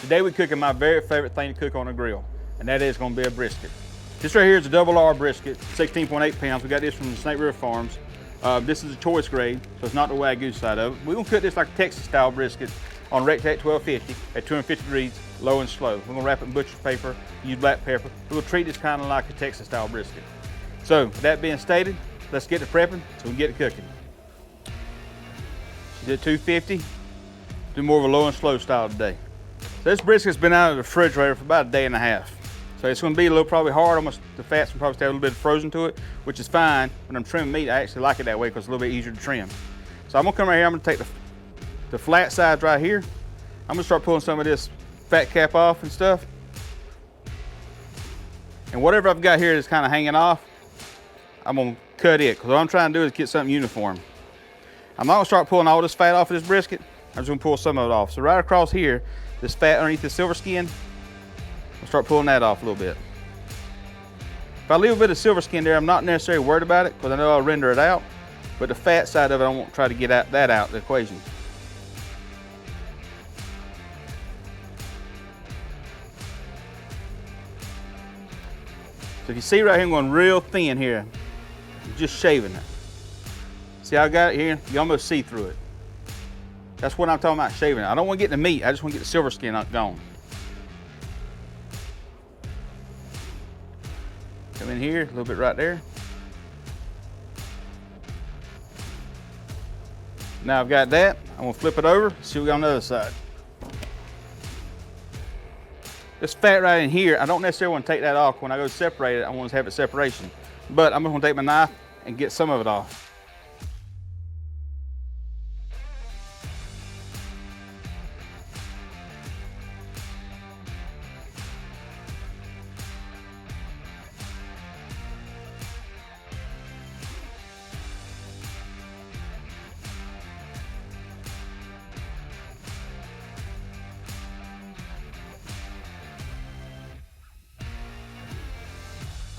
Today we're cooking my very favorite thing to cook on a grill, and that is going to be a brisket. This right here is a RR Brisket, 16.8 pounds. We got this from the Snake River Farms. This is a choice grade, so it's not the Wagyu side of it. We're going to cook this like a Texas style brisket on Recteq 1250 at 250 degrees, low and slow. We're going to wrap it in butcher's paper, use black pepper. We're going to treat this kind of like a Texas style brisket. So, with that being stated, let's get to prepping so we can get to cooking. She's at 250, do more of a low and slow style today. So this brisket's been out of the refrigerator for about a day and a half. So it's going to be a little probably hard, almost the fats will probably stay a little bit frozen to it, which is fine. When I'm trimming meat, I actually like it that way because it's a little bit easier to trim. So I'm going to come right here, I'm going to take the flat sides right here. I'm going to start pulling some of this fat cap off and stuff. And whatever I've got here that's kind of hanging off, I'm going to cut it, because what I'm trying to do is get something uniform. I'm not going to start pulling all this fat off of this brisket. I'm just going to pull some of it off. So right across here, this fat underneath the silver skin, I'll start pulling that off a little bit. If I leave a bit of silver skin there, I'm not necessarily worried about it, because I know I'll render it out. But the fat side of it, I won't try to get that out of the equation. So if you see right here, I'm going real thin here. I'm just shaving it. See how I got it here? You almost see through it. That's what I'm talking about, shaving it. I don't want to get the meat, I just want to get the silver skin gone. Come in here, a little bit right there. Now I've got that, I'm going to flip it over, see what we got on the other side. This fat right in here, I don't necessarily want to take that off. When I go separate it, I want to have it separation. But I'm going to take my knife and get some of it off.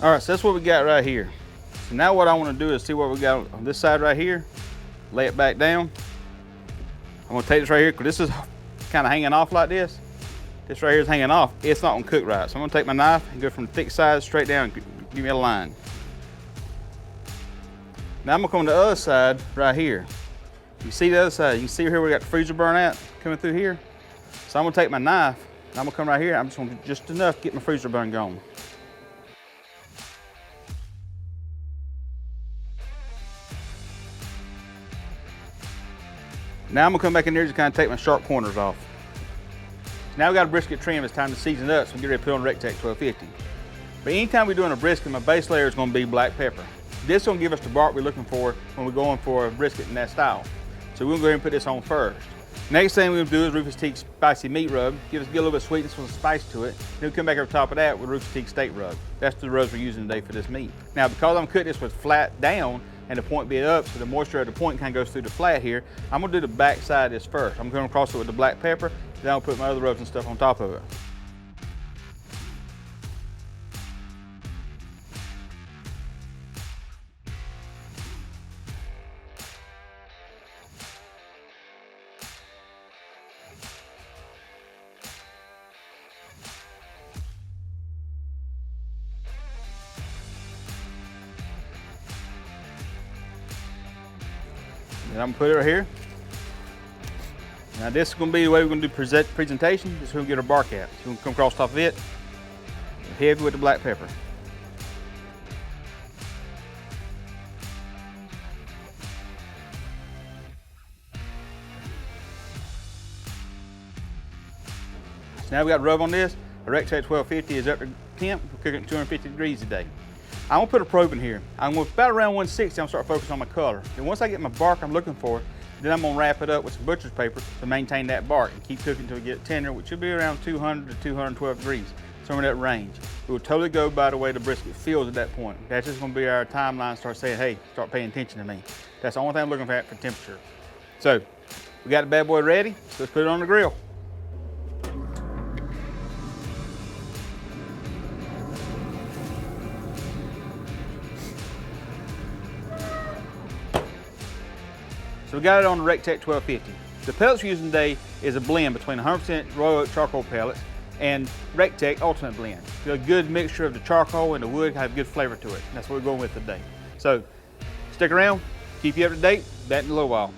All right, so that's what we got right here. So now what I want to do is see what we got on this side right here, lay it back down. I'm gonna take this right here, because this is kind of hanging off like this. This right here is hanging off. It's not gonna cook right. So I'm gonna take my knife and go from the thick side straight down and give me a line. Now I'm gonna come to the other side right here. You see the other side, you can see here we got the freezer burn out coming through here. So I'm gonna take my knife and I'm gonna come right here. I'm just gonna just enough to get my freezer burn going. Now I'm gonna come back in there and just kind of take my sharp corners off. Now we got a brisket trim, it's time to season it up, so we get ready to put on Recteq 1250. But anytime we're doing a brisket, my base layer is gonna be black pepper. This is gonna give us the bark we're looking for when we're going for a brisket in that style. So we're gonna go ahead and put this on first. Next thing we're gonna do is Rufus Teague spicy meat rub, get a little bit of sweetness with some spice to it. Then we come back over top of that with Rufus Teague steak rub. That's the rubs we're using today for this meat. Now because I'm cutting this with flat down, and the point being up, so the moisture at the point kind of goes through the flat here, I'm gonna do the back side of this first. I'm gonna cross it with the black pepper, then I'll put my other rubs and stuff on top of it. And I'm gonna put it right here. Now this is gonna be the way we're gonna do presentation. This is where we get our bark at. So we're gonna come across top of it, heavy with the black pepper. So now we got rub on this. The Recteq 1250 is up to temp. We're cooking at 250 degrees today. I'm gonna put a probe in here. I'm gonna about around 160, I'm gonna start focusing on my color. And once I get my bark I'm looking for, then I'm gonna wrap it up with some butcher's paper to maintain that bark and keep cooking until we get it tender, which should be around 200 to 212 degrees, somewhere in that range. It will totally go by the way the brisket feels at that point. That's just gonna be our timeline, start saying, hey, start paying attention to me. That's the only thing I'm looking for temperature. So, we got the bad boy ready, so let's put it on the grill. So we got it on the Recteq 1250. The pellets we're using today is a blend between 100% royal oak charcoal pellets and Recteq Ultimate Blend. A good mixture of the charcoal and the wood, have good flavor to it. That's what we're going with today. So stick around, keep you up to date. Back in a little while.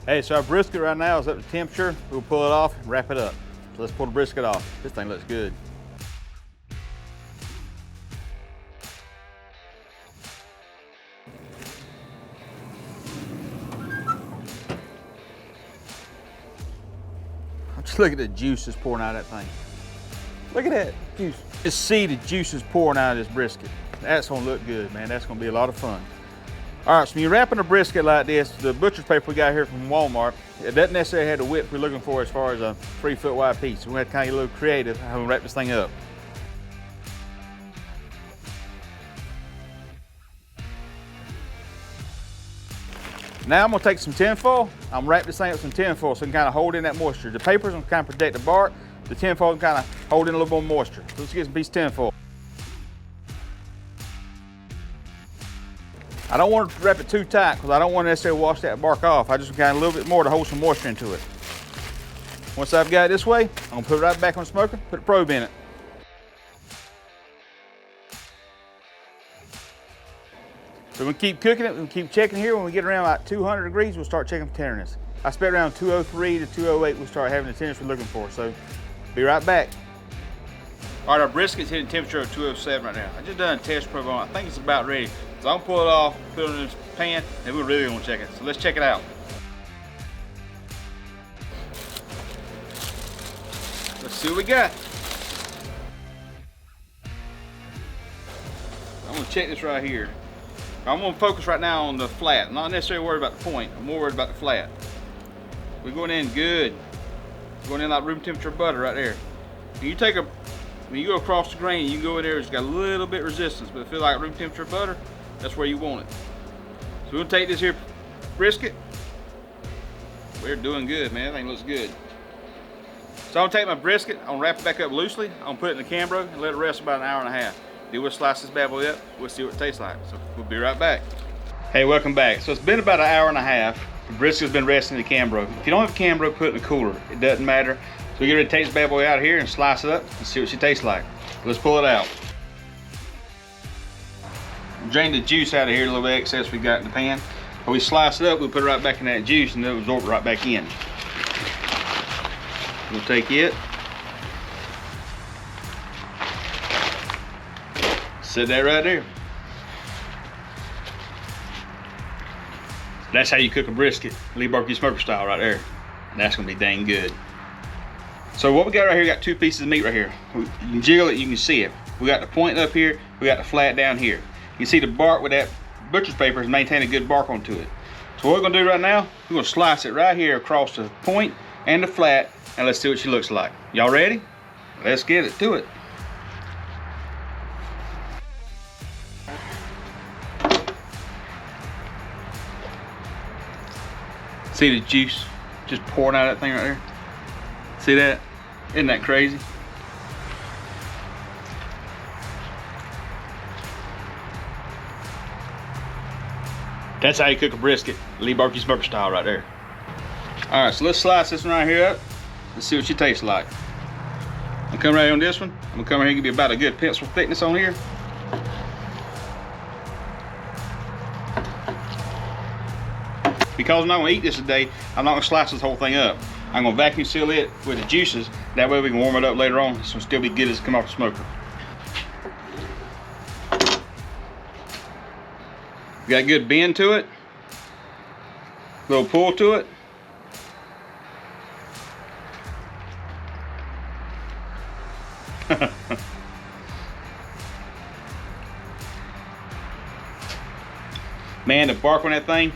Hey, so our brisket right now is up to temperature. We'll pull it off and wrap it up. So let's pull the brisket off. This thing looks good. Just look at the juice that's pouring out of that thing. Look at that juice. Just see the juices pouring out of this brisket. That's gonna look good, man. That's gonna be a lot of fun. All right, so when you're wrapping a brisket like this, the butcher's paper we got here from Walmart, it doesn't necessarily have the width we're looking for as far as a 3-foot wide piece. So we have to kind of get a little creative how we wrap this thing up. Now I'm gonna take some tin foil. I'm gonna wrap this thing up with some tin foil so it can kind of hold in that moisture. The paper's gonna kind of protect the bark. The tin foil can kind of hold in a little more moisture. So let's get some piece of tin foil. I don't want to wrap it too tight because I don't want to necessarily wash that bark off. I just want kind of a little bit more to hold some moisture into it. Once I've got it this way, I'm gonna put it right back on the smoker, put a probe in it. So we're gonna keep cooking it, we'll keep checking here. When we get around about 200 degrees, we'll start checking for tenderness. I expect around 203 to 208, we'll start having the tenderness we're looking for. So be right back. All right, our brisket's hitting temperature of 207 right now. I just done a test probe on it. I think it's about ready. So I'm gonna pull it off, put it in this pan, and we're really gonna check it. So let's check it out. Let's see what we got. I'm gonna check this right here. I'm gonna focus right now on the flat. I'm not necessarily worried about the point. I'm more worried about the flat. We're going in good. We're going in like room temperature butter right there. And you take a, when you go across the grain, you can go in there, it's got a little bit of resistance, but it feels like room temperature butter, that's where you want it. So we'll take this here brisket. We're doing good, man. That thing looks good. So I'm gonna take my brisket, I'm gonna wrap it back up loosely, I'm gonna put it in the Cambro and let it rest about an hour and a half. Then we'll slice this bad boy up, we'll see what it tastes like. So we'll be right back. Hey, welcome back. So it's been about an hour and a half. The brisket's been resting in the Cambro. If you don't have a Cambro, put it in the cooler. It doesn't matter. So we get ready to take this bad boy out of here and slice it up and see what she tastes like. Let's pull it out. Drain the juice out of here, a little bit of excess we got in the pan. When we slice it up, we'll put it right back in that juice and then absorb it right back in. We'll take it, set that right there. That's how you cook a brisket, Lee Barbecue Smoker style right there. And that's gonna be dang good. So what we got right here, we got two pieces of meat right here. You can jiggle it, you can see it. We got the point up here, we got the flat down here. You can see the bark with that butcher's paper is maintaining good bark onto it. So what we're gonna do right now, we're gonna slice it right here across the point and the flat, and let's see what she looks like. Y'all ready? Let's get it to it. See the juice just pouring out of that thing right there? See that? Isn't that crazy? That's how you cook a brisket, Lee Barbecue Smoker style right there. All right, so let's slice this one right here up. Let's see what she tastes like. I'm gonna come right here on this one. I'm gonna come right here and give you about a good pencil thickness on here. Because I'm not gonna eat this today, I'm not gonna slice this whole thing up. I'm gonna vacuum seal it with the juices. That way we can warm it up later on. This will still be good as it come off the smoker. Got a good bend to it. A little pull to it. Man, the bark on that thing,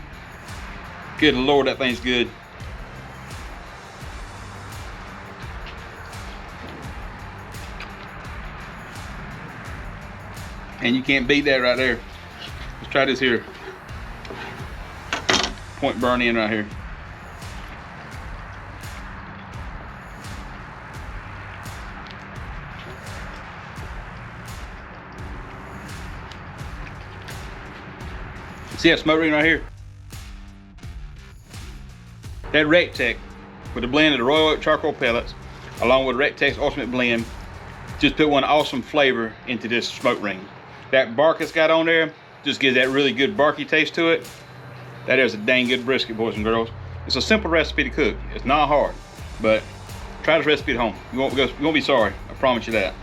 good Lord, that thing's good. And you can't beat that right there. Let's try this here. Point burn in right here. See that smoke ring right here? That Recteq with a blend of the royal oak charcoal pellets along with Recteq's ultimate blend just put one awesome flavor into this smoke ring. That bark it's got on there just gives that really good barky taste to it. That is a dang good brisket, boys and girls. It's a simple recipe to cook. It's not hard, but try this recipe at home. You won't be sorry, I promise you that.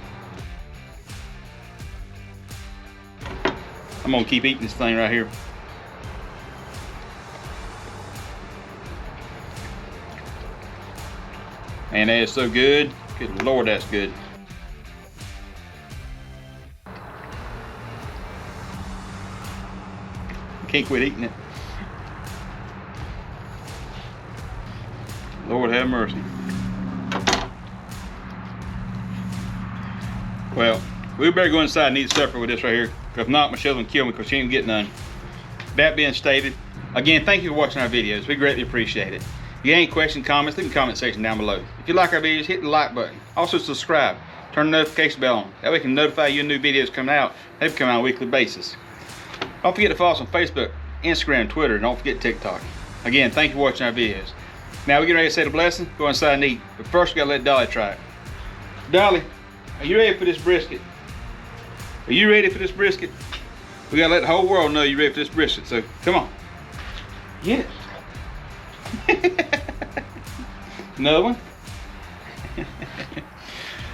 I'm gonna keep eating this thing right here. Man, that is so good. Good Lord, that's good. Can't quit eating it. Lord have mercy. Well, we better go inside and eat supper with this right here. If not, Michelle's gonna kill me because she ain't get none. That being stated, again, thank you for watching our videos. We greatly appreciate it. If you have any questions, comments, leave in the comment section down below. If you like our videos, hit the like button. Also subscribe. Turn the notification bell on. That way we can notify you when new videos coming out. They come out on a weekly basis. Don't forget to follow us on Facebook, Instagram, Twitter, and don't forget TikTok. Again, thank you for watching our videos. Now we're getting ready to say the blessing, go inside and eat. But first we gotta let Dolly try it. Dolly, are you ready for this brisket? Are you ready for this brisket? We gotta let the whole world know you're ready for this brisket, so come on. Get it. Another one?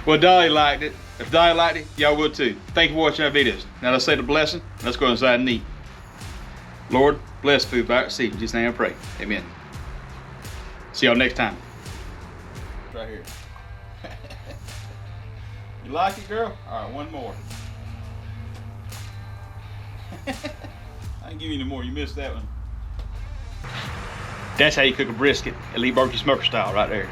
Well, Dolly liked it. If Dolly liked it, y'all will too. Thank you for watching our videos. Now let's say the blessing. Let's go inside and eat. Lord, bless food by our seed. In Jesus' name I pray. Amen. See y'all next time. Right here. You like it, girl? All right, one more. I can give you any more. You missed that one. That's how you cook a brisket, elite barbecue smoker style right there.